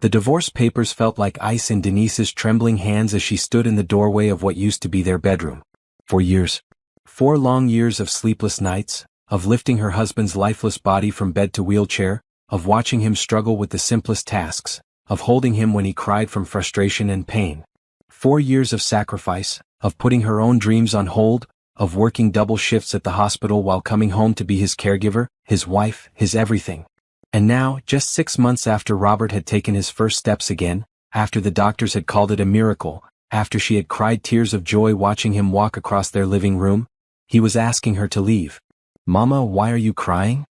The divorce papers felt like ice in Denise's trembling hands as she stood in the doorway of what used to be their bedroom. For years. 4 long years of sleepless nights, of lifting her husband's lifeless body from bed to wheelchair, of watching him struggle with the simplest tasks, of holding him when he cried from frustration and pain. 4 years of sacrifice, of putting her own dreams on hold, of working double shifts at the hospital while coming home to be his caregiver, his wife, his everything. And now, just 6 months after Robert had taken his first steps again, after the doctors had called it a miracle, after she had cried tears of joy watching him walk across their living room, he was asking her to leave. "Mama, why are you crying?"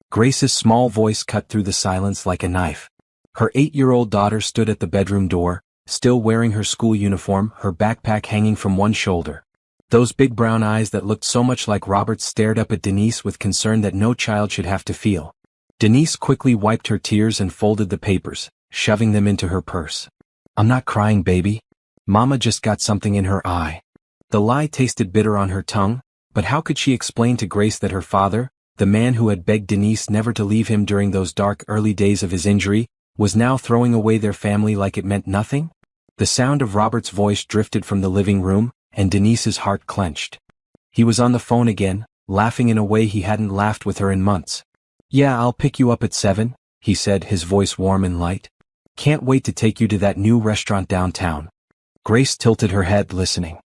Grace's small voice cut through the silence like a knife. Her 8-year-old daughter stood at the bedroom door, still wearing her school uniform, her backpack hanging from one shoulder. Those big brown eyes that looked so much like Robert's stared up at Denise with concern that no child should have to feel. Denise quickly wiped her tears and folded the papers, shoving them into her purse. "I'm not crying, baby. Mama just got something in her eye." The lie tasted bitter on her tongue, but how could she explain to Grace that her father, the man who had begged Denise never to leave him during those dark early days of his injury, was now throwing away their family like it meant nothing? The sound of Robert's voice drifted from the living room, and Denise's heart clenched. He was on the phone again, laughing in a way he hadn't laughed with her in months. "Yeah, I'll pick you up at 7, he said, his voice warm and light. "Can't wait to take you to that new restaurant downtown." Grace tilted her head, listening.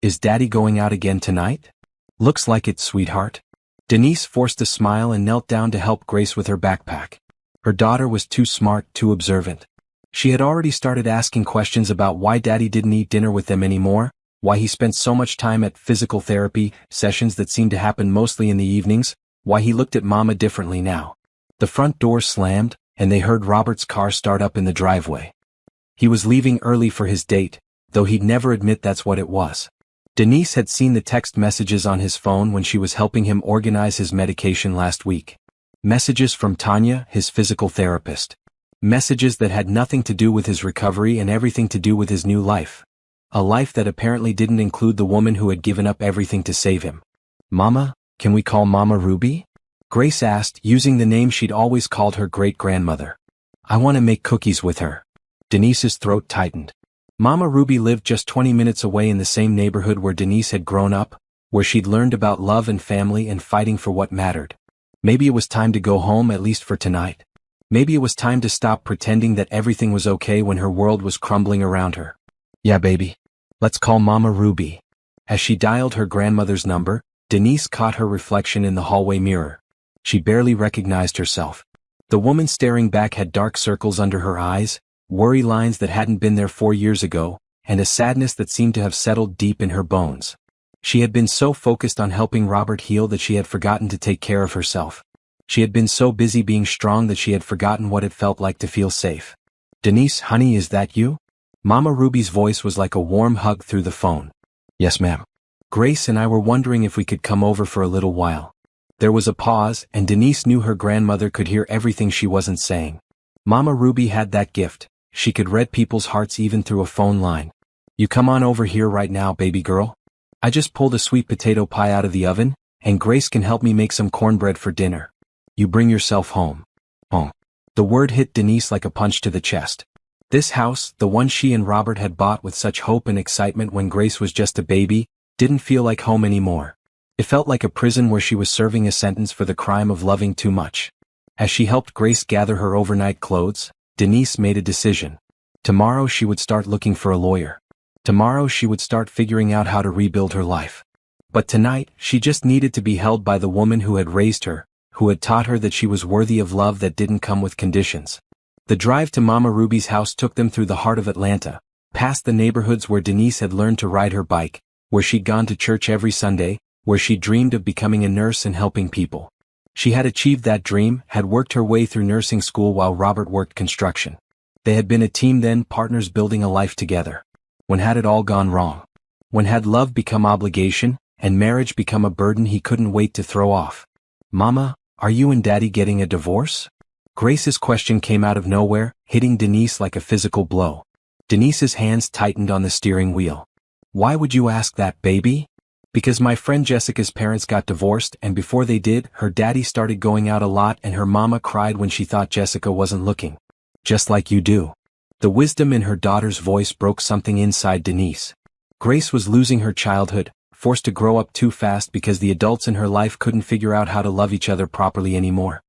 "Is Daddy going out again tonight?" "Looks like it, sweetheart." Denise forced a smile and knelt down to help Grace with her backpack. Her daughter was too smart, too observant. She had already started asking questions about why Daddy didn't eat dinner with them anymore, why he spent so much time at physical therapy sessions that seemed to happen mostly in the evenings, why he looked at Mama differently now. The front door slammed, and they heard Robert's car start up in the driveway. He was leaving early for his date, though he'd never admit that's what it was. Denise had seen the text messages on his phone when she was helping him organize his medication last week. Messages from Tanya, his physical therapist. Messages that had nothing to do with his recovery and everything to do with his new life. A life that apparently didn't include the woman who had given up everything to save him. "Mama, can we call Mama Ruby?" Grace asked, using the name she'd always called her great-grandmother. "I want to make cookies with her." Denise's throat tightened. Mama Ruby lived just 20 minutes away in the same neighborhood where Denise had grown up, where she'd learned about love and family and fighting for what mattered. Maybe it was time to go home, at least for tonight. Maybe it was time to stop pretending that everything was okay when her world was crumbling around her. "Yeah, baby. Let's call Mama Ruby." As she dialed her grandmother's number, Denise caught her reflection in the hallway mirror. She barely recognized herself. The woman staring back had dark circles under her eyes, worry lines that hadn't been there 4 years ago, and a sadness that seemed to have settled deep in her bones. She had been so focused on helping Robert heal that she had forgotten to take care of herself. She had been so busy being strong that she had forgotten what it felt like to feel safe. "Denise, honey, is that you?" Mama Ruby's voice was like a warm hug through the phone. "Yes, ma'am. Grace and I were wondering if we could come over for a little while." There was a pause, and Denise knew her grandmother could hear everything she wasn't saying. Mama Ruby had that gift. She could read people's hearts even through a phone line. "You come on over here right now, baby girl. I just pulled a sweet potato pie out of the oven, and Grace can help me make some cornbread for dinner. You bring yourself home." "Home." The word hit Denise like a punch to the chest. This house, the one she and Robert had bought with such hope and excitement when Grace was just a baby, didn't feel like home anymore. It felt like a prison where she was serving a sentence for the crime of loving too much. As she helped Grace gather her overnight clothes, Denise made a decision. Tomorrow she would start looking for a lawyer. Tomorrow she would start figuring out how to rebuild her life. But tonight, she just needed to be held by the woman who had raised her, who had taught her that she was worthy of love that didn't come with conditions. The drive to Mama Ruby's house took them through the heart of Atlanta, past the neighborhoods where Denise had learned to ride her bike, where she'd gone to church every Sunday, where she dreamed of becoming a nurse and helping people. She had achieved that dream, had worked her way through nursing school while Robert worked construction. They had been a team then, partners building a life together. When had it all gone wrong? When had love become obligation, and marriage become a burden he couldn't wait to throw off? "Mama, are you and Daddy getting a divorce?" Grace's question came out of nowhere, hitting Denise like a physical blow. Denise's hands tightened on the steering wheel. "Why would you ask that, baby?" "Because my friend Jessica's parents got divorced, and before they did, her daddy started going out a lot and her mama cried when she thought Jessica wasn't looking. Just like you do." The wisdom in her daughter's voice broke something inside Denise. Grace was losing her childhood, forced to grow up too fast because the adults in her life couldn't figure out how to love each other properly anymore.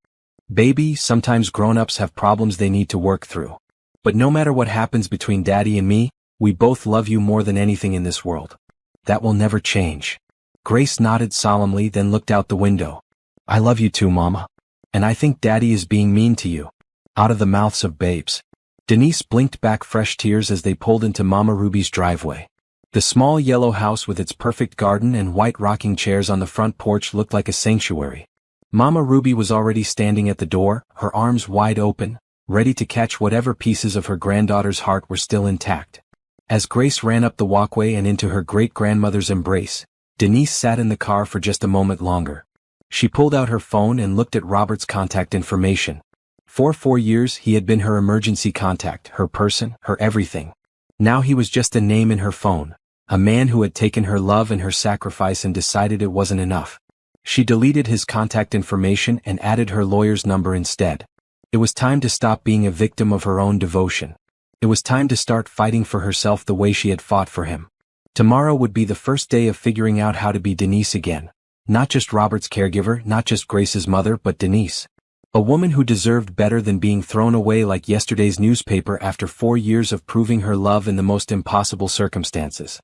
Baby, sometimes grown-ups have problems they need to work through. But no matter what happens between Daddy and me, we both love you more than anything in this world. That will never change. Grace nodded solemnly, then looked out the window. I love you too, Mama. And I think Daddy is being mean to you. Out of the mouths of babes. Denise blinked back fresh tears as they pulled into Mama Ruby's driveway. The small yellow house with its perfect garden and white rocking chairs on the front porch looked like a sanctuary. Mama Ruby was already standing at the door, her arms wide open, ready to catch whatever pieces of her granddaughter's heart were still intact. As Grace ran up the walkway and into her great-grandmother's embrace, Denise sat in the car for just a moment longer. She pulled out her phone and looked at Robert's contact information. For 4 years he had been her emergency contact, her person, her everything. Now he was just a name in her phone, a man who had taken her love and her sacrifice and decided it wasn't enough. She deleted his contact information and added her lawyer's number instead. It was time to stop being a victim of her own devotion. It was time to start fighting for herself the way she had fought for him. Tomorrow would be the first day of figuring out how to be Denise again. Not just Robert's caregiver, not just Grace's mother, but Denise. A woman who deserved better than being thrown away like yesterday's newspaper after 4 years of proving her love in the most impossible circumstances.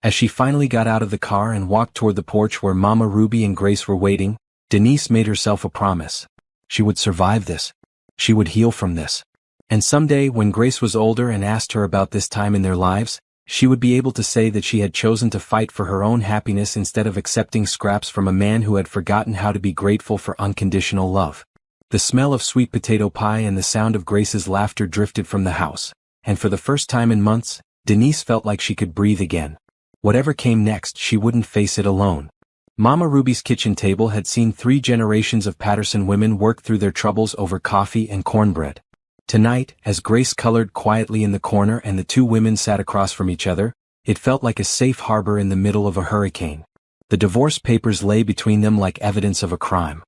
As she finally got out of the car and walked toward the porch where Mama Ruby and Grace were waiting, Denise made herself a promise. She would survive this. She would heal from this. And someday, when Grace was older and asked her about this time in their lives, she would be able to say that she had chosen to fight for her own happiness instead of accepting scraps from a man who had forgotten how to be grateful for unconditional love. The smell of sweet potato pie and the sound of Grace's laughter drifted from the house, and for the first time in months, Denise felt like she could breathe again. Whatever came next, she wouldn't face it alone. Mama Ruby's kitchen table had seen 3 generations of Patterson women work through their troubles over coffee and cornbread. Tonight, as Grace colored quietly in the corner and the 2 women sat across from each other, it felt like a safe harbor in the middle of a hurricane. The divorce papers lay between them like evidence of a crime.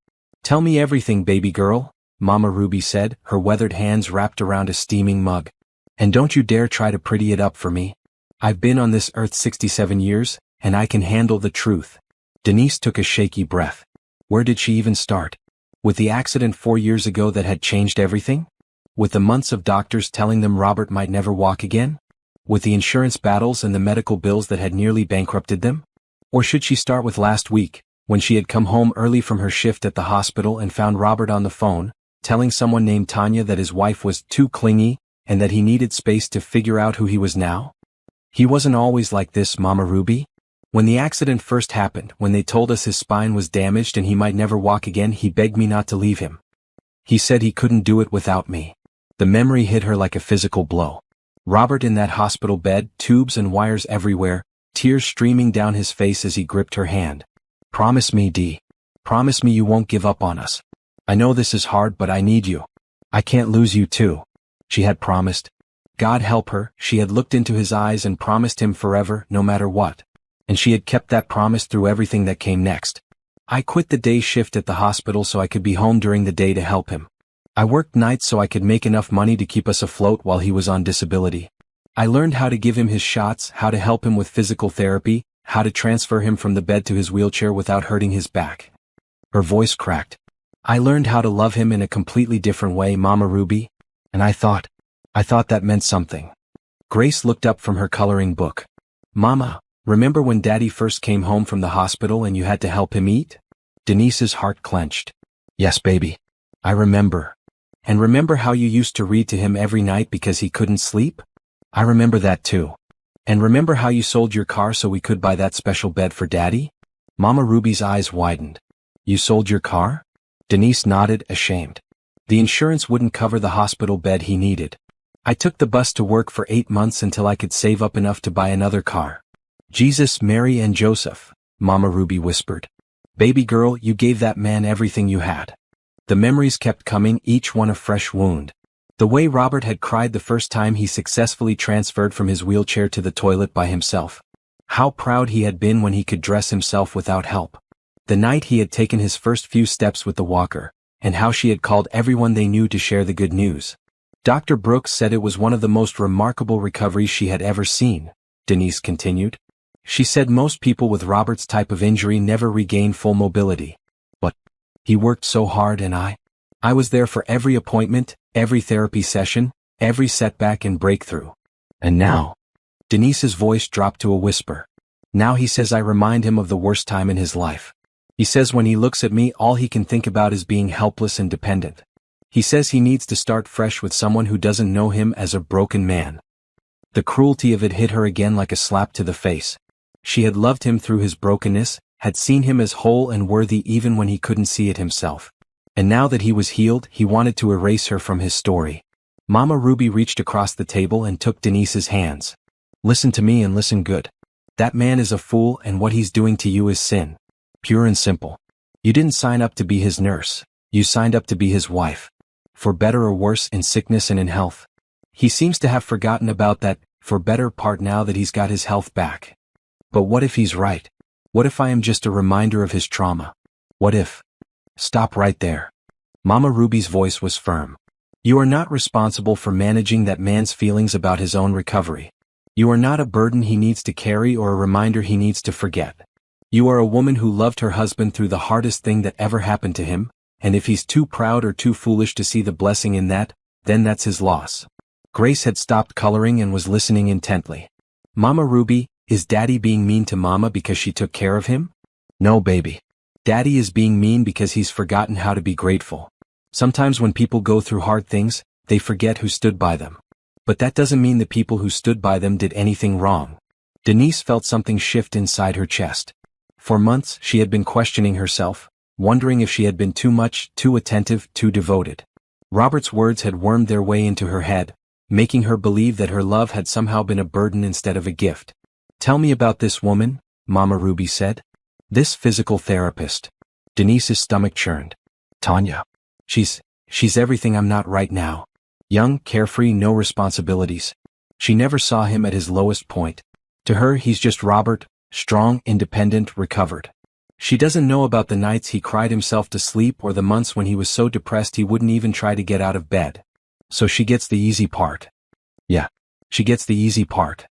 Tell me everything, baby girl, Mama Ruby said, her weathered hands wrapped around a steaming mug. And don't you dare try to pretty it up for me. I've been on this earth 67 years, and I can handle the truth. Denise took a shaky breath. Where did she even start? With the accident 4 years ago that had changed everything? With the months of doctors telling them Robert might never walk again? With the insurance battles and the medical bills that had nearly bankrupted them? Or should she start with last week, when she had come home early from her shift at the hospital and found Robert on the phone, telling someone named Tanya that his wife was too clingy, and that he needed space to figure out who he was now? He wasn't always like this, Mama Ruby. When the accident first happened, when they told us his spine was damaged and he might never walk again, he begged me not to leave him. He said he couldn't do it without me. The memory hit her like a physical blow. Robert in that hospital bed, tubes and wires everywhere, tears streaming down his face as he gripped her hand. Promise me, Dee. Promise me you won't give up on us. I know this is hard, but I need you. I can't lose you too. She had promised. God help her, she had looked into his eyes and promised him forever, no matter what. And she had kept that promise through everything that came next. I quit the day shift at the hospital so I could be home during the day to help him. I worked nights so I could make enough money to keep us afloat while he was on disability. I learned how to give him his shots, how to help him with physical therapy, how to transfer him from the bed to his wheelchair without hurting his back. Her voice cracked. I learned how to love him in a completely different way, Mama Ruby. And I thought that meant something. Grace looked up from her coloring book. Mama, remember when Daddy first came home from the hospital and you had to help him eat? Denise's heart clenched. Yes, baby. I remember. And remember how you used to read to him every night because he couldn't sleep? I remember that too. And remember how you sold your car so we could buy that special bed for Daddy? Mama Ruby's eyes widened. You sold your car? Denise nodded, ashamed. The insurance wouldn't cover the hospital bed he needed. I took the bus to work for 8 months until I could save up enough to buy another car. Jesus, Mary and Joseph, Mama Ruby whispered. Baby girl, you gave that man everything you had. The memories kept coming, each one a fresh wound. The way Robert had cried the first time he successfully transferred from his wheelchair to the toilet by himself. How proud he had been when he could dress himself without help. The night he had taken his first few steps with the walker, and how she had called everyone they knew to share the good news. Dr. Brooks said it was one of the most remarkable recoveries she had ever seen, Denise continued. She said most people with Robert's type of injury never regain full mobility. But he worked so hard and I was there for every appointment, every therapy session, every setback and breakthrough. And now, Denise's voice dropped to a whisper. Now he says I remind him of the worst time in his life. He says when he looks at me all he can think about is being helpless and dependent. He says he needs to start fresh with someone who doesn't know him as a broken man. The cruelty of it hit her again like a slap to the face. She had loved him through his brokenness, had seen him as whole and worthy even when he couldn't see it himself. And now that he was healed, he wanted to erase her from his story. Mama Ruby reached across the table and took Denise's hands. Listen to me and listen good. That man is a fool and what he's doing to you is sin. Pure and simple. You didn't sign up to be his nurse. You signed up to be his wife. For better or worse in sickness and in health. He seems to have forgotten about that for better part now that he's got his health back. But what if he's right? What if I am just a reminder of his trauma? What if? Stop right there. Mama Ruby's voice was firm. You are not responsible for managing that man's feelings about his own recovery. You are not a burden he needs to carry or a reminder he needs to forget. You are a woman who loved her husband through the hardest thing that ever happened to him, and if he's too proud or too foolish to see the blessing in that, then that's his loss. Grace had stopped coloring and was listening intently. Mama Ruby, is Daddy being mean to Mama because she took care of him? No, baby. Daddy is being mean because he's forgotten how to be grateful. Sometimes when people go through hard things, they forget who stood by them. But that doesn't mean the people who stood by them did anything wrong. Denise felt something shift inside her chest. For months, she had been questioning herself, wondering if she had been too much, too attentive, too devoted. Robert's words had wormed their way into her head, making her believe that her love had somehow been a burden instead of a gift. Tell me about this woman, Mama Ruby said. This physical therapist. Denise's stomach churned. Tanya. She's everything I'm not right now. Young, carefree, no responsibilities. She never saw him at his lowest point. To her, he's just Robert, strong, independent, recovered. She doesn't know about the nights he cried himself to sleep or the months when he was so depressed he wouldn't even try to get out of bed. So she gets the easy part. Yeah, she gets the easy part.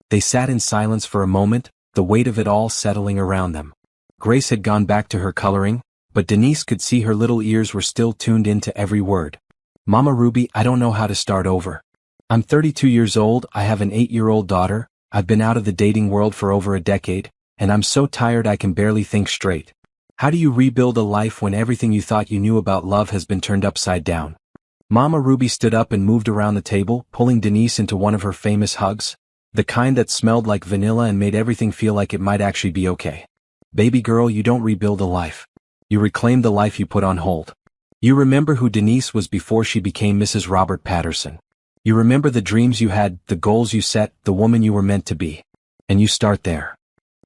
They sat in silence for a moment, the weight of it all settling around them. Grace had gone back to her coloring, but Denise could see her little ears were still tuned into every word. Mama Ruby, I don't know how to start over. I'm 32 years old, I have an 8-year-old daughter, I've been out of the dating world for over a decade, and I'm so tired I can barely think straight. How do you rebuild a life when everything you thought you knew about love has been turned upside down? Mama Ruby stood up and moved around the table, pulling Denise into one of her famous hugs, the kind that smelled like vanilla and made everything feel like it might actually be okay. Baby girl, you don't rebuild a life. You reclaim the life you put on hold. You remember who Denise was before she became Mrs. Robert Patterson. You remember the dreams you had, the goals you set, the woman you were meant to be. And you start there.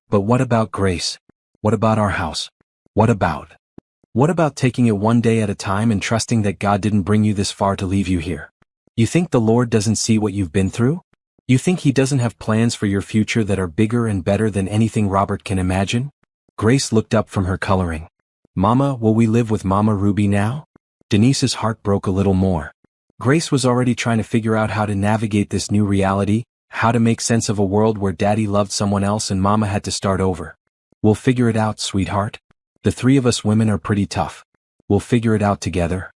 But what about Grace? What about our house? What about taking it one day at a time and trusting that God didn't bring you this far to leave you here? You think the Lord doesn't see what you've been through? You think He doesn't have plans for your future that are bigger and better than anything Robert can imagine? Grace looked up from her coloring. Mama, will we live with Mama Ruby now? Denise's heart broke a little more. Grace was already trying to figure out how to navigate this new reality, how to make sense of a world where Daddy loved someone else and Mama had to start over. We'll figure it out, sweetheart. The three of us women are pretty tough. We'll figure it out together.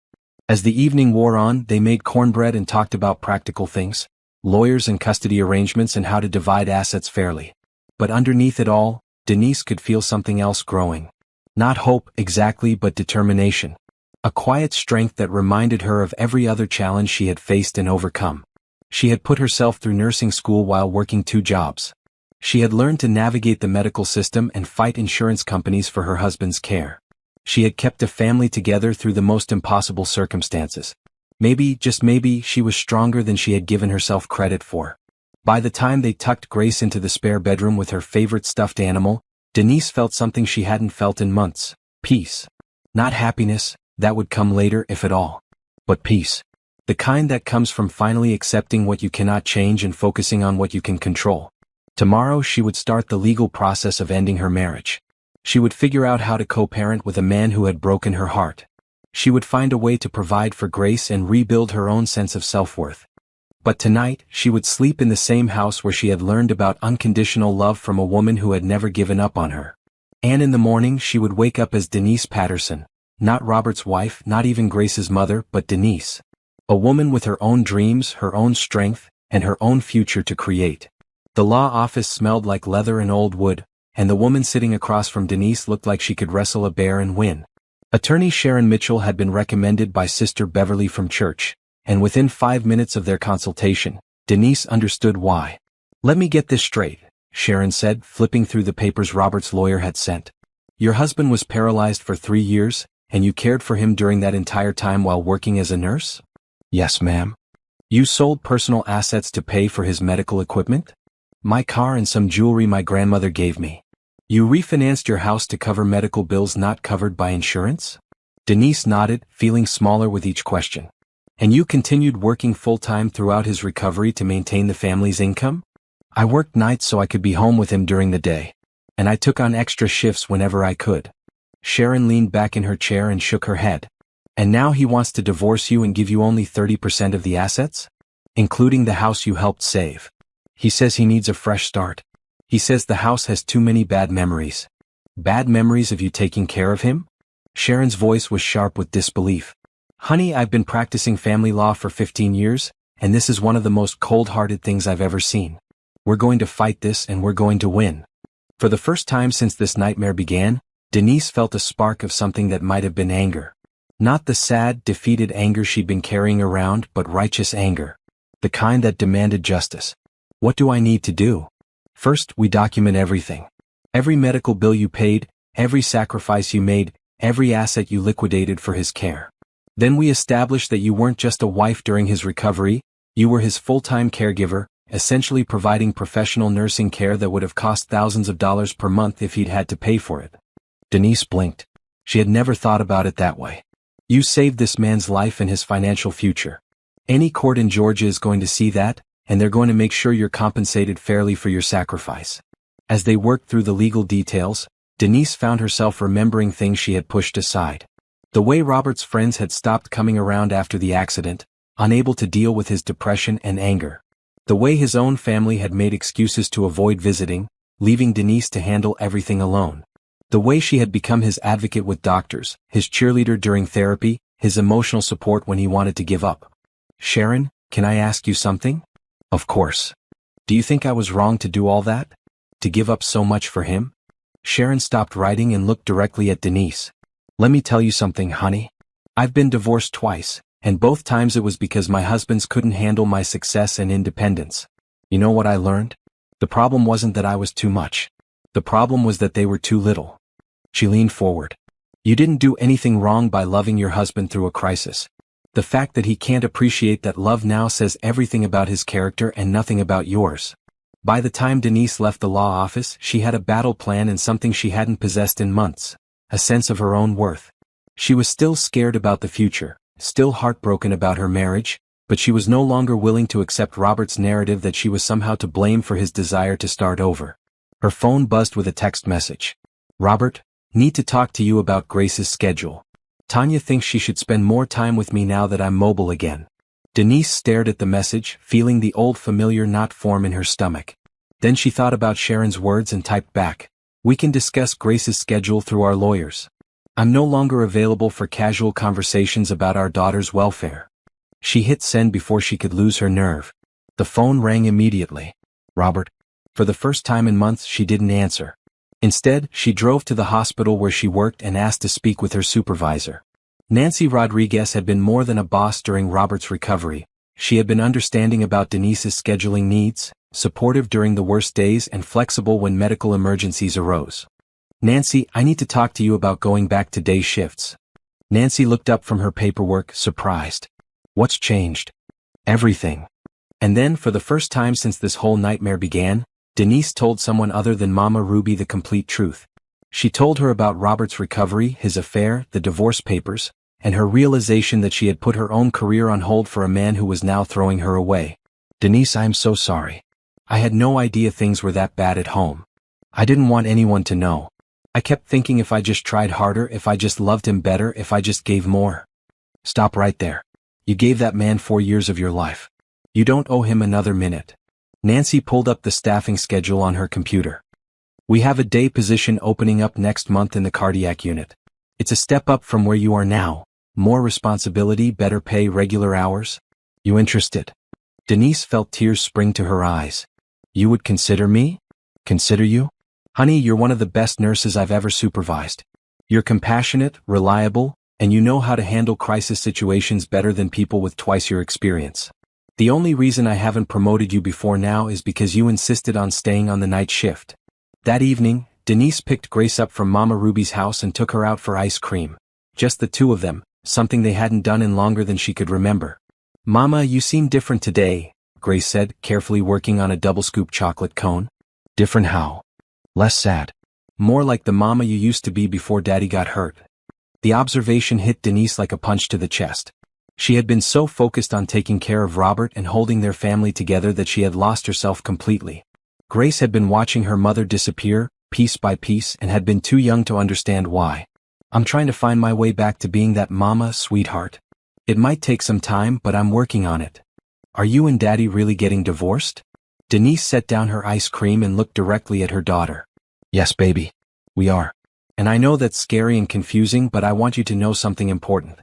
As the evening wore on, they made cornbread and talked about practical things, lawyers and custody arrangements and how to divide assets fairly. But underneath it all, Denise could feel something else growing. Not hope, exactly, but determination. A quiet strength that reminded her of every other challenge she had faced and overcome. She had put herself through nursing school while working 2 jobs. She had learned to navigate the medical system and fight insurance companies for her husband's care. She had kept a family together through the most impossible circumstances. Maybe, just maybe, she was stronger than she had given herself credit for. By the time they tucked Grace into the spare bedroom with her favorite stuffed animal, Denise felt something she hadn't felt in months. Peace. Not happiness, that would come later if at all. But peace. The kind that comes from finally accepting what you cannot change and focusing on what you can control. Tomorrow she would start the legal process of ending her marriage. She would figure out how to co-parent with a man who had broken her heart. She would find a way to provide for Grace and rebuild her own sense of self-worth. But tonight, she would sleep in the same house where she had learned about unconditional love from a woman who had never given up on her. And in the morning she would wake up as Denise Patterson, not Robert's wife, not even Grace's mother, but Denise. A woman with her own dreams, her own strength, and her own future to create. The law office smelled like leather and old wood, and the woman sitting across from Denise looked like she could wrestle a bear and win. Attorney Sharon Mitchell had been recommended by Sister Beverly from church, and within 5 minutes of their consultation, Denise understood why. "Let me get this straight," Sharon said, flipping through the papers Robert's lawyer had sent. "Your husband was paralyzed for 3 years, and you cared for him during that entire time while working as a nurse?" "Yes, ma'am." "You sold personal assets to pay for his medical equipment?" "My car and some jewelry my grandmother gave me." "You refinanced your house to cover medical bills not covered by insurance?" Denise nodded, feeling smaller with each question. "And you continued working full-time throughout his recovery to maintain the family's income?" "I worked nights so I could be home with him during the day. And I took on extra shifts whenever I could." Sharon leaned back in her chair and shook her head. "And now he wants to divorce you and give you only 30% of the assets? Including the house you helped save. He says he needs a fresh start. He says the house has too many bad memories." "Bad memories of you taking care of him?" Sharon's voice was sharp with disbelief. "Honey, I've been practicing family law for 15 years, and this is one of the most cold-hearted things I've ever seen. We're going to fight this and we're going to win." For the first time since this nightmare began, Denise felt a spark of something that might have been anger. Not the sad, defeated anger she'd been carrying around, but righteous anger. The kind that demanded justice. "What do I need to do?" "First, we document everything. Every medical bill you paid, every sacrifice you made, every asset you liquidated for his care. Then we establish that you weren't just a wife during his recovery, you were his full-time caregiver, essentially providing professional nursing care that would have cost thousands of dollars per month if he'd had to pay for it." Denise blinked. She had never thought about it that way. "You saved this man's life and his financial future. Any court in Georgia is going to see that, and they're going to make sure you're compensated fairly for your sacrifice." As they worked through the legal details, Denise found herself remembering things she had pushed aside. The way Robert's friends had stopped coming around after the accident, unable to deal with his depression and anger. The way his own family had made excuses to avoid visiting, leaving Denise to handle everything alone. The way she had become his advocate with doctors, his cheerleader during therapy, his emotional support when he wanted to give up. "Sharon, can I ask you something?" "Of course." "Do you think I was wrong to do all that? To give up so much for him?" Sharon stopped writing and looked directly at Denise. "Let me tell you something, honey. I've been divorced twice, and both times it was because my husbands couldn't handle my success and independence. You know what I learned? The problem wasn't that I was too much. The problem was that they were too little." She leaned forward. "You didn't do anything wrong by loving your husband through a crisis. The fact that he can't appreciate that love now says everything about his character and nothing about yours." By the time Denise left the law office, she had a battle plan and something she hadn't possessed in months, a sense of her own worth. She was still scared about the future, still heartbroken about her marriage, but she was no longer willing to accept Robert's narrative that she was somehow to blame for his desire to start over. Her phone buzzed with a text message. "Robert, need to talk to you about Grace's schedule. Tanya thinks she should spend more time with me now that I'm mobile again." Denise stared at the message, feeling the old familiar knot form in her stomach. Then she thought about Sharon's words and typed back, "We can discuss Grace's schedule through our lawyers. I'm no longer available for casual conversations about our daughter's welfare." She hit send before she could lose her nerve. The phone rang immediately. "Robert." For the first time in months she didn't answer. Instead, she drove to the hospital where she worked and asked to speak with her supervisor. Nancy Rodriguez had been more than a boss during Robert's recovery. She had been understanding about Denise's scheduling needs, supportive during the worst days and flexible when medical emergencies arose. "Nancy, I need to talk to you about going back to day shifts." Nancy looked up from her paperwork, surprised. "What's changed?" "Everything." And then, for the first time since this whole nightmare began, Denise told someone other than Mama Ruby the complete truth. She told her about Robert's recovery, his affair, the divorce papers, and her realization that she had put her own career on hold for a man who was now throwing her away. "Denise, I'm so sorry. I had no idea things were that bad at home. I didn't want anyone to know." I kept thinking if I just tried harder, if I just loved him better, if I just gave more. Stop right there. You gave that man 4 years of your life. You don't owe him another minute. Nancy pulled up the staffing schedule on her computer. We have a day position opening up next month in the cardiac unit. It's a step up from where you are now. More responsibility, better pay, regular hours. You interested? Denise felt tears spring to her eyes. You would consider me? Consider you? Honey, you're one of the best nurses I've ever supervised. You're compassionate, reliable, and you know how to handle crisis situations better than people with twice your experience. The only reason I haven't promoted you before now is because you insisted on staying on the night shift. That evening, Denise picked Grace up from Mama Ruby's house and took her out for ice cream. Just the two of them, something they hadn't done in longer than she could remember. Mama, you seem different today, Grace said, carefully working on a double-scoop chocolate cone. Different how? Less sad. More like the mama you used to be before Daddy got hurt. The observation hit Denise like a punch to the chest. She had been so focused on taking care of Robert and holding their family together that she had lost herself completely. Grace had been watching her mother disappear, piece by piece, and had been too young to understand why. I'm trying to find my way back to being that mama, sweetheart. It might take some time, but I'm working on it. Are you and Daddy really getting divorced? Denise set down her ice cream and looked directly at her daughter. Yes, baby. We are. And I know that's scary and confusing, but I want you to know something important.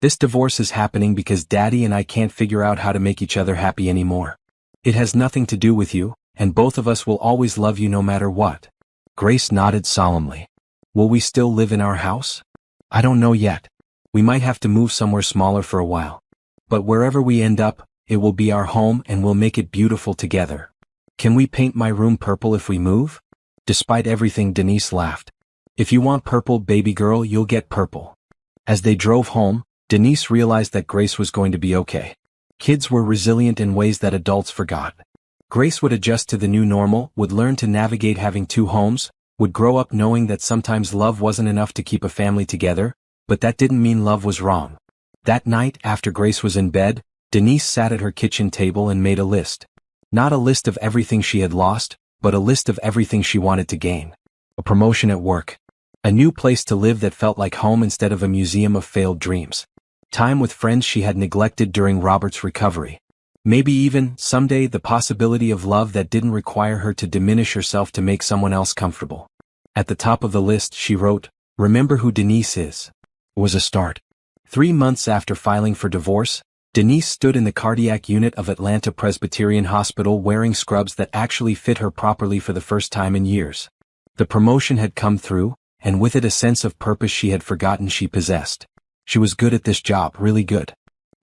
This divorce is happening because Daddy and I can't figure out how to make each other happy anymore. It has nothing to do with you, and both of us will always love you no matter what. Grace nodded solemnly. Will we still live in our house? I don't know yet. We might have to move somewhere smaller for a while. But wherever we end up, it will be our home and we'll make it beautiful together. Can we paint my room purple if we move? Despite everything, Denise laughed. If you want purple, baby girl, you'll get purple. As they drove home, Denise realized that Grace was going to be okay. Kids were resilient in ways that adults forgot. Grace would adjust to the new normal, would learn to navigate having two homes, would grow up knowing that sometimes love wasn't enough to keep a family together, but that didn't mean love was wrong. That night, after Grace was in bed, Denise sat at her kitchen table and made a list. Not a list of everything she had lost, but a list of everything she wanted to gain. A promotion at work. A new place to live that felt like home instead of a museum of failed dreams. Time with friends she had neglected during Robert's recovery. Maybe even, someday, the possibility of love that didn't require her to diminish herself to make someone else comfortable. At the top of the list, she wrote, "Remember who Denise is." It was a start. 3 months after filing for divorce, Denise stood in the cardiac unit of Atlanta Presbyterian Hospital wearing scrubs that actually fit her properly for the first time in years. The promotion had come through, and with it a sense of purpose she had forgotten she possessed. She was good at this job, really good.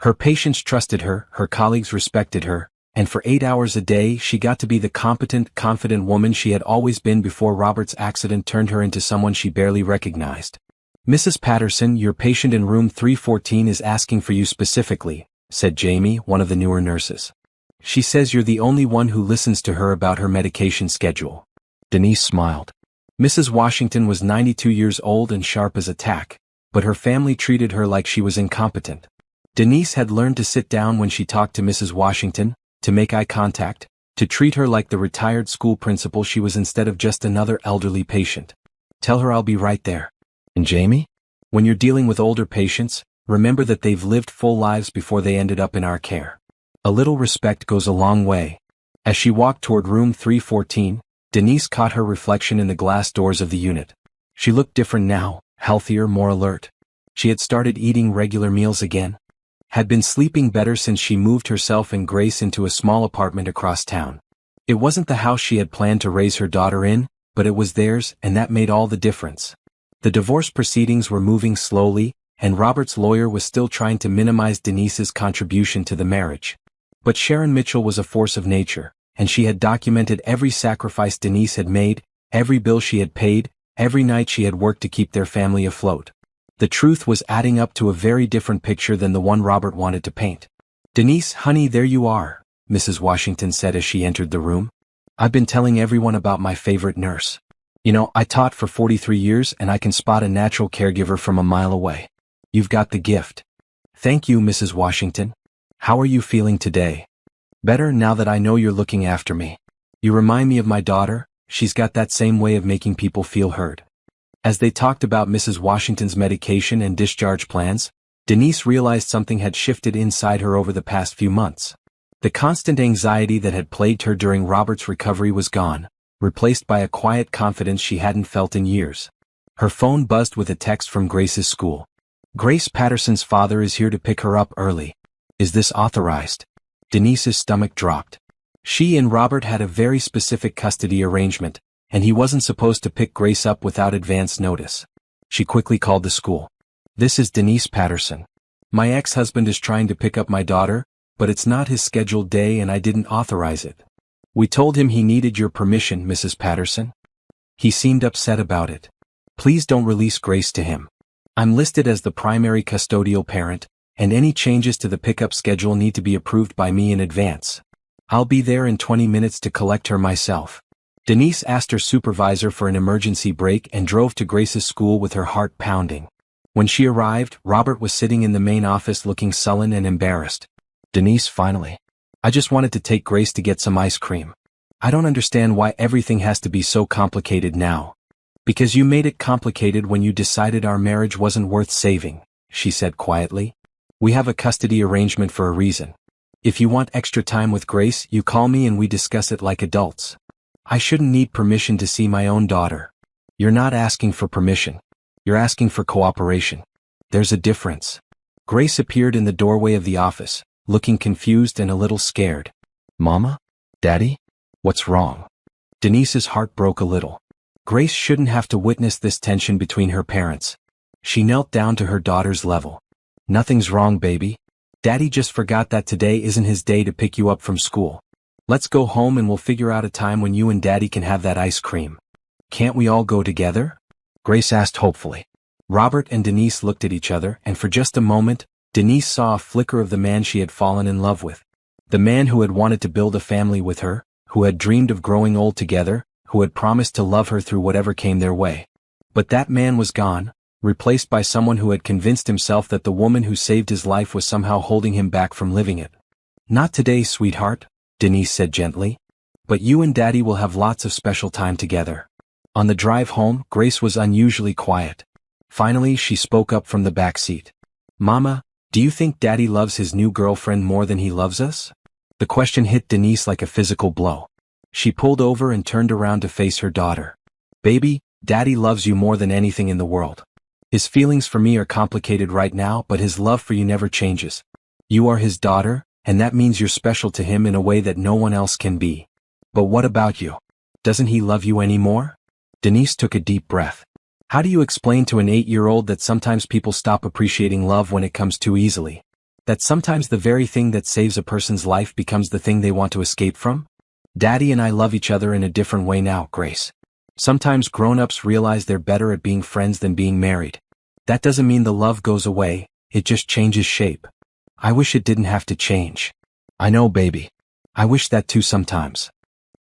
Her patients trusted her, her colleagues respected her, and for 8 hours a day she got to be the competent, confident woman she had always been before Robert's accident turned her into someone she barely recognized. "Mrs. Patterson, your patient in room 314 is asking for you specifically," said Jamie, one of the newer nurses. "She says you're the only one who listens to her about her medication schedule." Denise smiled. Mrs. Washington was 92 years old and sharp as a tack, but her family treated her like she was incompetent. Denise had learned to sit down when she talked to Mrs. Washington, to make eye contact, to treat her like the retired school principal she was instead of just another elderly patient. "Tell her I'll be right there. And Jamie? When you're dealing with older patients, remember that they've lived full lives before they ended up in our care. A little respect goes a long way." As she walked toward room 314, Denise caught her reflection in the glass doors of the unit. She looked different now, healthier, more alert. She had started eating regular meals again. Had been sleeping better since she moved herself and Grace into a small apartment across town. It wasn't the house she had planned to raise her daughter in, but it was theirs, and that made all the difference. The divorce proceedings were moving slowly, and Robert's lawyer was still trying to minimize Denise's contribution to the marriage. But Sharon Mitchell was a force of nature, and she had documented every sacrifice Denise had made, every bill she had paid, every night she had worked to keep their family afloat. The truth was adding up to a very different picture than the one Robert wanted to paint. "Denise, honey, there you are," Mrs. Washington said as she entered the room. "I've been telling everyone about my favorite nurse. You know, I taught for 43 years and I can spot a natural caregiver from a mile away. You've got the gift." "Thank you, Mrs. Washington. How are you feeling today?" "Better now that I know you're looking after me. You remind me of my daughter, she's got that same way of making people feel heard." As they talked about Mrs. Washington's medication and discharge plans, Denise realized something had shifted inside her over the past few months. The constant anxiety that had plagued her during Robert's recovery was gone, replaced by a quiet confidence she hadn't felt in years. Her phone buzzed with a text from Grace's school. "Grace Patterson's father is here to pick her up early. Is this authorized?" Denise's stomach dropped. She and Robert had a very specific custody arrangement, and he wasn't supposed to pick Grace up without advance notice. She quickly called the school. "This is Denise Patterson. My ex-husband is trying to pick up my daughter, but it's not his scheduled day and I didn't authorize it. We told him he needed your permission, Mrs. Patterson." He seemed upset about it. "Please don't release Grace to him. I'm listed as the primary custodial parent, and any changes to the pickup schedule need to be approved by me in advance. I'll be there in 20 minutes to collect her myself." Denise asked her supervisor for an emergency break and drove to Grace's school with her heart pounding. When she arrived, Robert was sitting in the main office looking sullen and embarrassed. "Denise, finally. I just wanted to take Grace to get some ice cream. I don't understand why everything has to be so complicated now." "Because you made it complicated when you decided our marriage wasn't worth saving," she said quietly. "We have a custody arrangement for a reason. If you want extra time with Grace, you call me and we discuss it like adults. I shouldn't need permission to see my own daughter." "You're not asking for permission. You're asking for cooperation. There's a difference." Grace appeared in the doorway of the office, looking confused and a little scared. "Mama? Daddy? What's wrong?" Denise's heart broke a little. Grace shouldn't have to witness this tension between her parents. She knelt down to her daughter's level. "Nothing's wrong, baby. Daddy just forgot that today isn't his day to pick you up from school. Let's go home and we'll figure out a time when you and Daddy can have that ice cream." "Can't we all go together?" Grace asked hopefully. Robert and Denise looked at each other, and for just a moment, Denise saw a flicker of the man she had fallen in love with. The man who had wanted to build a family with her, who had dreamed of growing old together, who had promised to love her through whatever came their way. But that man was gone, replaced by someone who had convinced himself that the woman who saved his life was somehow holding him back from living it. "Not today, sweetheart," Denise said gently. "But you and Daddy will have lots of special time together." On the drive home, Grace was unusually quiet. Finally, she spoke up from the back seat. "Mama, do you think Daddy loves his new girlfriend more than he loves us?" The question hit Denise like a physical blow. She pulled over and turned around to face her daughter. "Baby, Daddy loves you more than anything in the world. His feelings for me are complicated right now, but his love for you never changes. You are his daughter, and that means you're special to him in a way that no one else can be. But what about you? Doesn't he love you anymore?" Denise took a deep breath. How do you explain to an 8-year-old that sometimes people stop appreciating love when it comes too easily? That sometimes the very thing that saves a person's life becomes the thing they want to escape from? "Daddy and I love each other in a different way now, Grace. Sometimes grown-ups realize they're better at being friends than being married. That doesn't mean the love goes away, it just changes shape. I wish it didn't have to change." "I know, baby. I wish that too sometimes."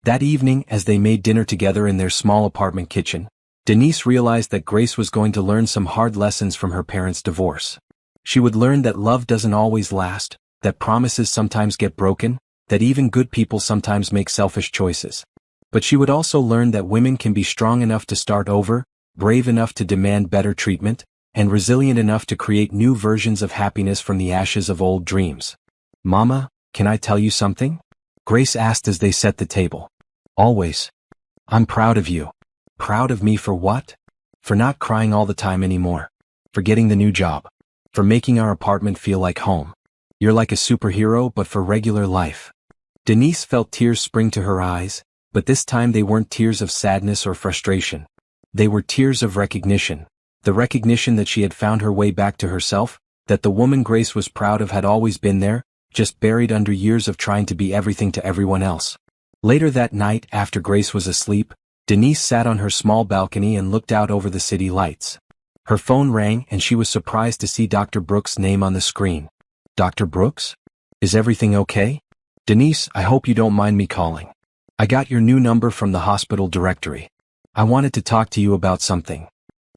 That evening, as they made dinner together in their small apartment kitchen, Denise realized that Grace was going to learn some hard lessons from her parents' divorce. She would learn that love doesn't always last, that promises sometimes get broken, that even good people sometimes make selfish choices. But she would also learn that women can be strong enough to start over, brave enough to demand better treatment, and resilient enough to create new versions of happiness from the ashes of old dreams. "Mama, can I tell you something?" Grace asked as they set the table. "Always. I'm proud of you." "Proud of me for what?" "For not crying all the time anymore. For getting the new job. For making our apartment feel like home. You're like a superhero but for regular life." Denise felt tears spring to her eyes, but this time they weren't tears of sadness or frustration. They were tears of recognition. The recognition that she had found her way back to herself, that the woman Grace was proud of had always been there, just buried under years of trying to be everything to everyone else. Later that night, after Grace was asleep, Denise sat on her small balcony and looked out over the city lights. Her phone rang and she was surprised to see Dr. Brooks' name on the screen. "Dr. Brooks? Is everything okay?" "Denise, I hope you don't mind me calling. I got your new number from the hospital directory. I wanted to talk to you about something."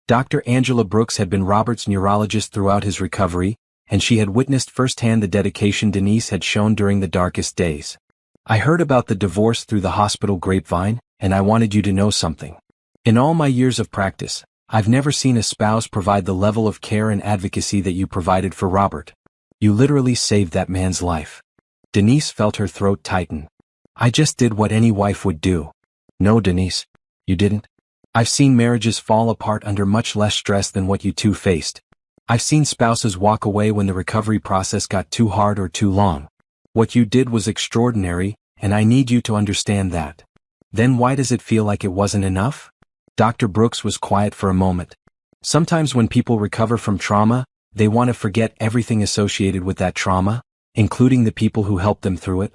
Dr. Angela Brooks had been Robert's neurologist throughout his recovery, and she had witnessed firsthand the dedication Denise had shown during the darkest days. "I heard about the divorce through the hospital grapevine, and I wanted you to know something. In all my years of practice, I've never seen a spouse provide the level of care and advocacy that you provided for Robert. You literally saved that man's life. Denise felt her throat tighten. I just did what any wife would do. No, Denise. You didn't. I've seen marriages fall apart under much less stress than what you two faced. I've seen spouses walk away when the recovery process got too hard or too long. What you did was extraordinary, and I need you to understand that. Then why does it feel like it wasn't enough? Dr. Brooks was quiet for a moment. Sometimes when people recover from trauma, they want to forget everything associated with that trauma, including the people who helped them through it.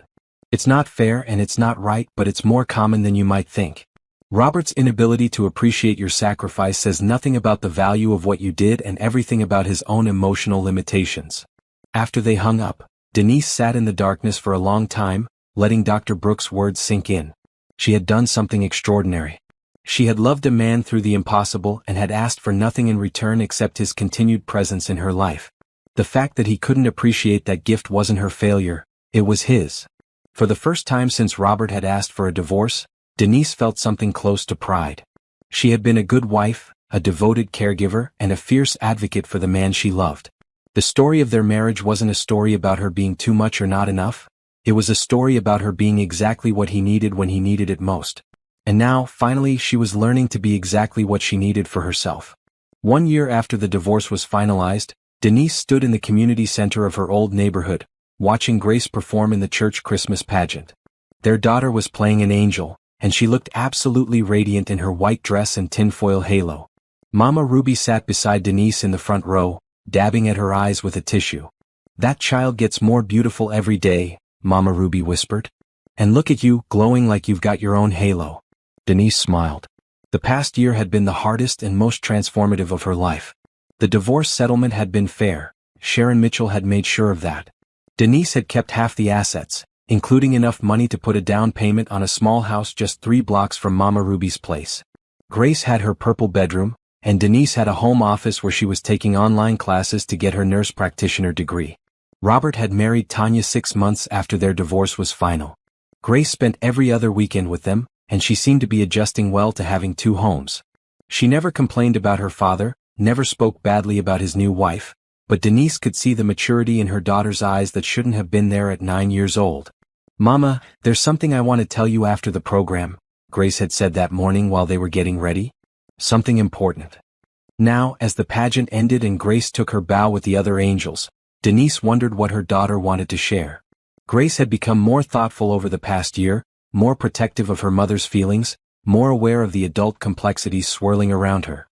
It's not fair and it's not right, but it's more common than you might think. Robert's inability to appreciate your sacrifice says nothing about the value of what you did and everything about his own emotional limitations. After they hung up, Denise sat in the darkness for a long time, letting Dr. Brooks' words sink in. She had done something extraordinary. She had loved a man through the impossible and had asked for nothing in return except his continued presence in her life. The fact that he couldn't appreciate that gift wasn't her failure, it was his. For the first time since Robert had asked for a divorce, Denise felt something close to pride. She had been a good wife, a devoted caregiver, and a fierce advocate for the man she loved. The story of their marriage wasn't a story about her being too much or not enough. It was a story about her being exactly what he needed when he needed it most. And now, finally, she was learning to be exactly what she needed for herself. 1 year after the divorce was finalized, Denise stood in the community center of her old neighborhood, watching Grace perform in the church Christmas pageant. Their daughter was playing an angel, and she looked absolutely radiant in her white dress and tinfoil halo. Mama Ruby sat beside Denise in the front row, dabbing at her eyes with a tissue. That child gets more beautiful every day, Mama Ruby whispered. And look at you, glowing like you've got your own halo. Denise smiled. The past year had been the hardest and most transformative of her life. The divorce settlement had been fair. Sharon Mitchell had made sure of that. Denise had kept half the assets, including enough money to put a down payment on a small house just 3 blocks from Mama Ruby's place. Grace had her purple bedroom, and Denise had a home office where she was taking online classes to get her nurse practitioner degree. Robert had married Tanya 6 months after their divorce was final. Grace spent every other weekend with them, and she seemed to be adjusting well to having 2 homes. She never complained about her father, never spoke badly about his new wife, but Denise could see the maturity in her daughter's eyes that shouldn't have been there at 9 years old. Mama, there's something I want to tell you after the program, Grace had said that morning while they were getting ready. Something important. Now, as the pageant ended and Grace took her bow with the other angels, Denise wondered what her daughter wanted to share. Grace had become more thoughtful over the past year, more protective of her mother's feelings, more aware of the adult complexities swirling around her.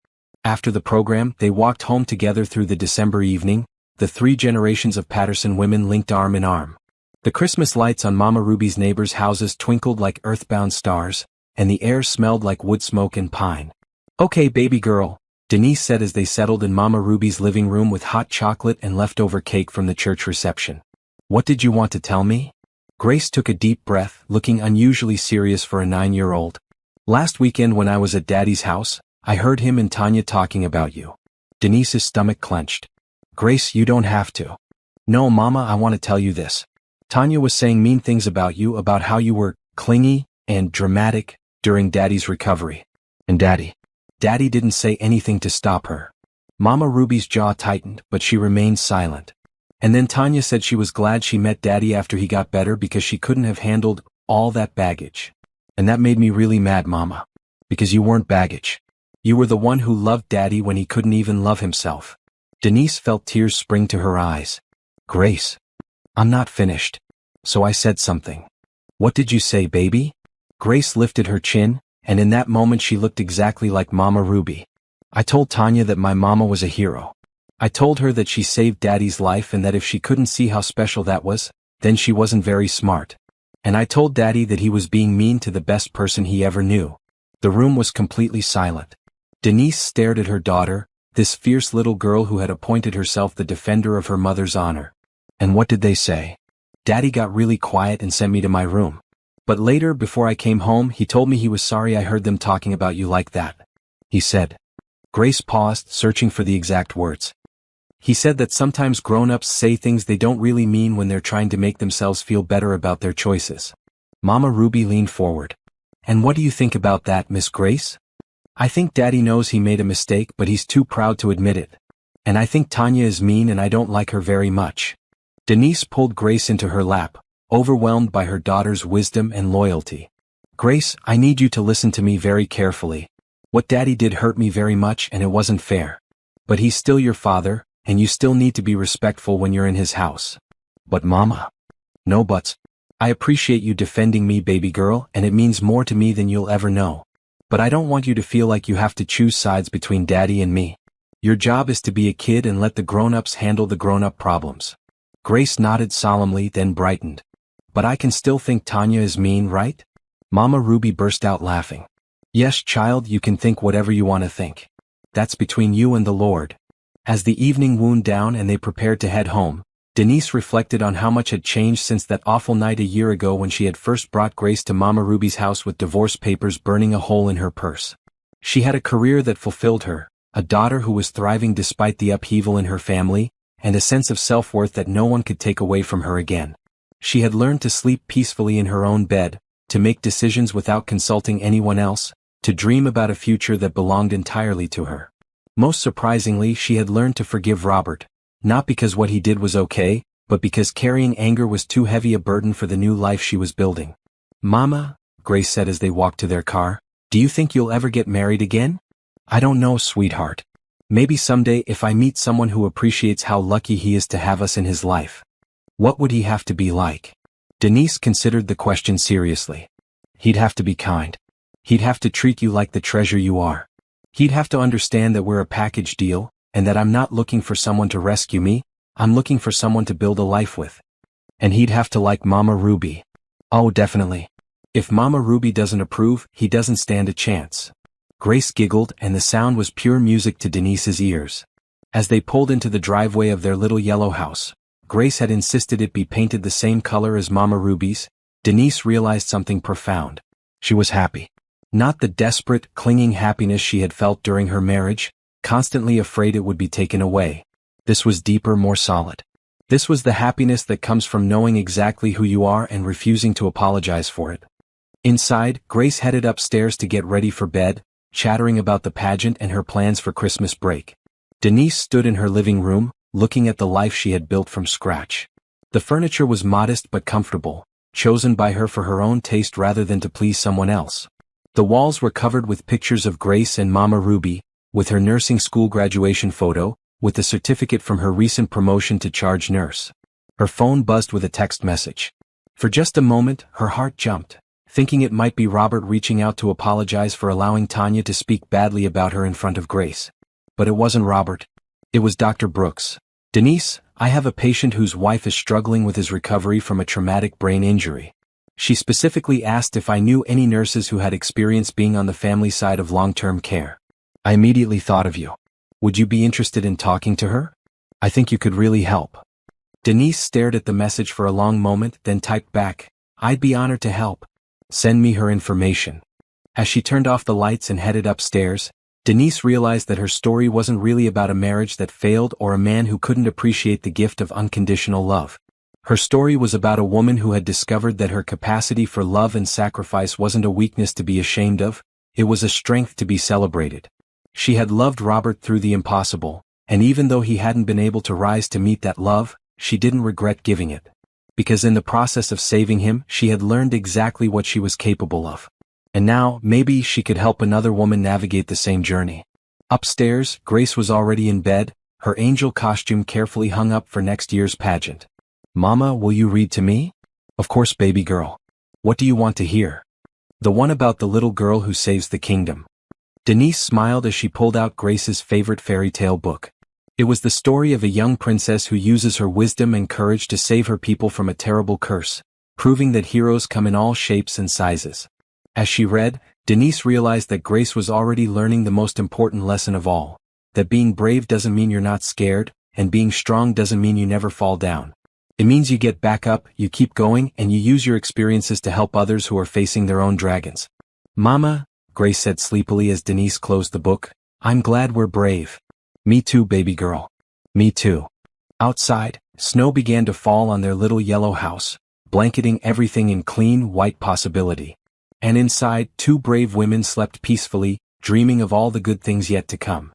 After the program, they walked home together through the December evening, the 3 generations of Patterson women linked arm in arm. The Christmas lights on Mama Ruby's neighbors' houses twinkled like earthbound stars, and the air smelled like wood smoke and pine. Okay, baby girl, Denise said as they settled in Mama Ruby's living room with hot chocolate and leftover cake from the church reception. What did you want to tell me? Grace took a deep breath, looking unusually serious for a 9-year-old. Last weekend when I was at Daddy's house, I heard him and Tanya talking about you. Denise's stomach clenched. Grace, you don't have to. No, Mama, I want to tell you this. Tanya was saying mean things about you, about how you were clingy and dramatic during Daddy's recovery. And Daddy didn't say anything to stop her. Mama Ruby's jaw tightened, but she remained silent. And then Tanya said she was glad she met Daddy after he got better because she couldn't have handled all that baggage. And that made me really mad, Mama. Because you weren't baggage. You were the one who loved Daddy when he couldn't even love himself. Denise felt tears spring to her eyes. Grace. I'm not finished. So I said something. What did you say, baby? Grace lifted her chin, and in that moment she looked exactly like Mama Ruby. I told Tanya that my mama was a hero. I told her that she saved Daddy's life and that if she couldn't see how special that was, then she wasn't very smart. And I told Daddy that he was being mean to the best person he ever knew. The room was completely silent. Denise stared at her daughter, this fierce little girl who had appointed herself the defender of her mother's honor. And what did they say? Daddy got really quiet and sent me to my room. But later, before I came home, he told me he was sorry I heard them talking about you like that. He said. Grace paused, searching for the exact words. He said that sometimes grown-ups say things they don't really mean when they're trying to make themselves feel better about their choices. Mama Ruby leaned forward. And what do you think about that, Miss Grace? I think Daddy knows he made a mistake but he's too proud to admit it. And I think Tanya is mean and I don't like her very much." Denise pulled Grace into her lap, overwhelmed by her daughter's wisdom and loyalty. "Grace, I need you to listen to me very carefully. What Daddy did hurt me very much and it wasn't fair. But he's still your father, and you still need to be respectful when you're in his house." "But Mama." "No buts. I appreciate you defending me, baby girl, and it means more to me than you'll ever know. But I don't want you to feel like you have to choose sides between Daddy and me. Your job is to be a kid and let the grown-ups handle the grown-up problems." Grace nodded solemnly, then brightened. "But I can still think Tanya is mean, right?" Mama Ruby burst out laughing. "Yes, child, you can think whatever you want to think. That's between you and the Lord." As the evening wound down and they prepared to head home, Denise reflected on how much had changed since that awful night a year ago when she had first brought Grace to Mama Ruby's house with divorce papers burning a hole in her purse. She had a career that fulfilled her, a daughter who was thriving despite the upheaval in her family, and a sense of self-worth that no one could take away from her again. She had learned to sleep peacefully in her own bed, to make decisions without consulting anyone else, to dream about a future that belonged entirely to her. Most surprisingly, she had learned to forgive Robert, not because what he did was okay, but because carrying anger was too heavy a burden for the new life she was building. "Mama," Grace said as they walked to their car, "do you think you'll ever get married again?" "I don't know, sweetheart. Maybe someday if I meet someone who appreciates how lucky he is to have us in his life." "What would he have to be like?" Denise considered the question seriously. "He'd have to be kind. He'd have to treat you like the treasure you are. He'd have to understand that we're a package deal, and that I'm not looking for someone to rescue me, I'm looking for someone to build a life with. And he'd have to like Mama Ruby." "Oh, definitely. If Mama Ruby doesn't approve, he doesn't stand a chance." Grace giggled, and the sound was pure music to Denise's ears. As they pulled into the driveway of their little yellow house, Grace had insisted it be painted the same color as Mama Ruby's. Denise realized something profound. She was happy. Not the desperate, clinging happiness she had felt during her marriage, constantly afraid it would be taken away. This was deeper, more solid. This was the happiness that comes from knowing exactly who you are and refusing to apologize for it. Inside, Grace headed upstairs to get ready for bed, chattering about the pageant and her plans for Christmas break. Denise stood in her living room, looking at the life she had built from scratch. The furniture was modest but comfortable, chosen by her for her own taste rather than to please someone else. The walls were covered with pictures of Grace and Mama Ruby, with her nursing school graduation photo, with the certificate from her recent promotion to charge nurse. Her phone buzzed with a text message. For just a moment, her heart jumped, thinking it might be Robert reaching out to apologize for allowing Tanya to speak badly about her in front of Grace. But it wasn't Robert. It was Dr. Brooks. "Denise, I have a patient whose wife is struggling with his recovery from a traumatic brain injury. She specifically asked if I knew any nurses who had experience being on the family side of long-term care. I immediately thought of you. Would you be interested in talking to her? I think you could really help." Denise stared at the message for a long moment, then typed back, "I'd be honored to help. Send me her information." As she turned off the lights and headed upstairs, Denise realized that her story wasn't really about a marriage that failed or a man who couldn't appreciate the gift of unconditional love. Her story was about a woman who had discovered that her capacity for love and sacrifice wasn't a weakness to be ashamed of, it was a strength to be celebrated. She had loved Robert through the impossible, and even though he hadn't been able to rise to meet that love, she didn't regret giving it. Because in the process of saving him, she had learned exactly what she was capable of. And now, maybe she could help another woman navigate the same journey. Upstairs, Grace was already in bed, her angel costume carefully hung up for next year's pageant. "Mama, will you read to me?" "Of course, baby girl. What do you want to hear?" "The one about the little girl who saves the kingdom." Denise smiled as she pulled out Grace's favorite fairy tale book. It was the story of a young princess who uses her wisdom and courage to save her people from a terrible curse, proving that heroes come in all shapes and sizes. As she read, Denise realized that Grace was already learning the most important lesson of all, that being brave doesn't mean you're not scared, and being strong doesn't mean you never fall down. It means you get back up, you keep going, and you use your experiences to help others who are facing their own dragons. "Mama," Grace said sleepily as Denise closed the book, "I'm glad we're brave." "Me too, baby girl. Me too." Outside, snow began to fall on their little yellow house, blanketing everything in clean, white possibility. And inside, two brave women slept peacefully, dreaming of all the good things yet to come.